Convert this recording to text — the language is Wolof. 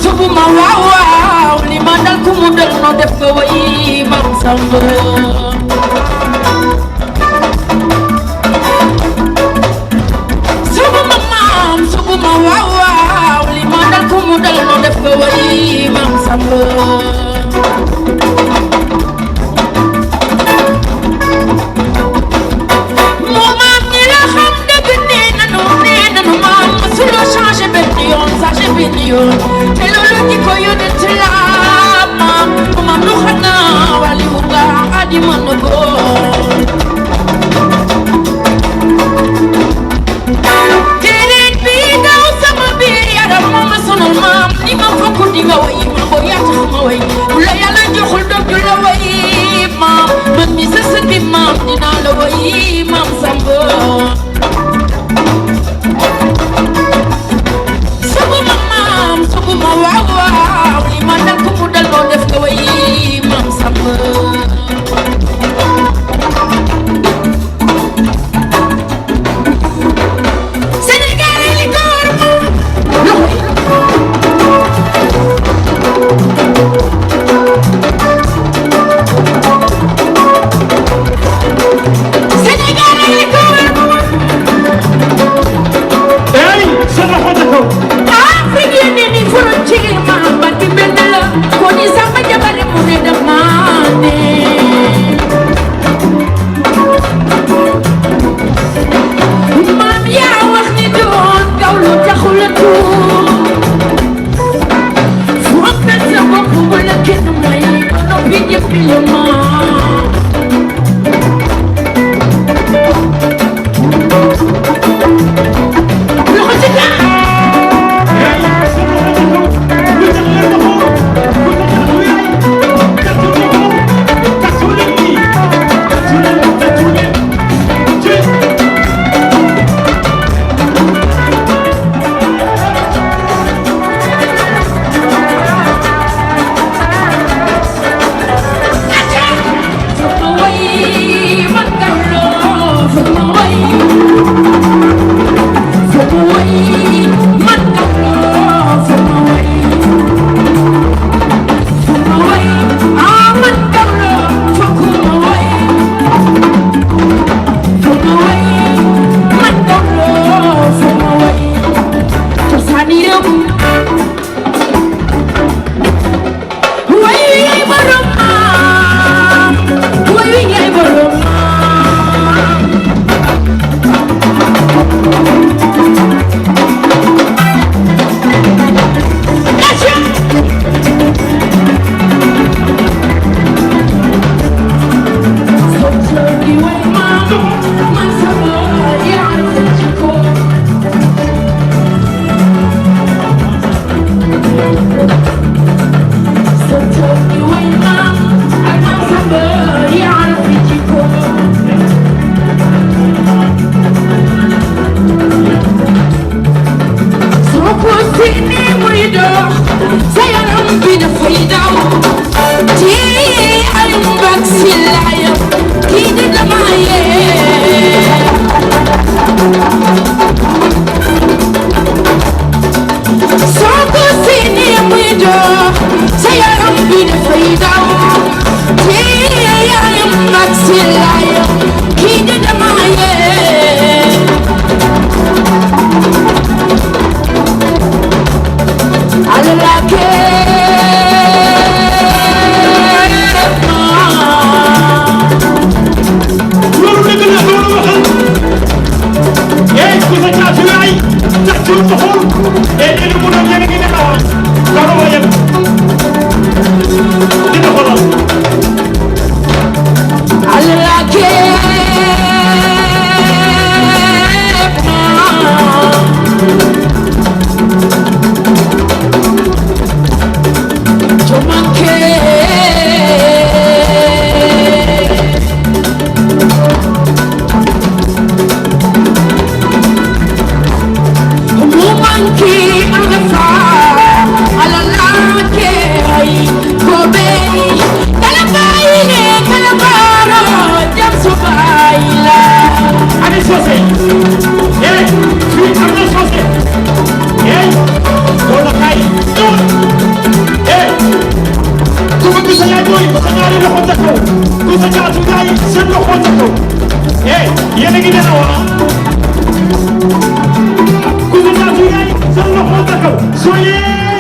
subu ma waaw li ma dal ku mu dal no def ko way mam Samba subu ma waaw li ma dal ku mu dal no def ko way mam Samba te loolu di ko yónnee ci laama maam lu xanaa wali wu nga adi mën na ko déedéet bi daw sama biir yaram moo ma sonal maam ni ma fokk di nga way ma ko yaa tax ma way bu la yàlla joxul doog du la way maam man mi sa sëti maam dinaa la way maam Samba ma waaw li ma dal ku mu dal loo def nga way mam Samba Sénégal li ko war Sénégal li ko war ay sama xoto ko frontier ma barki benn la ko ni sama jabare mu ne def naa ne maam yaa wax ni doon gawlu taxul a tuur fonkal sa bopp bu la kenn may noppi ñëpp la maam loxo ci gaa ku sa jaatu gaay seen loxo ca kaw eh yéen a ngi dana wala ku sa jaatu gaay seen loxo ca kaw soyez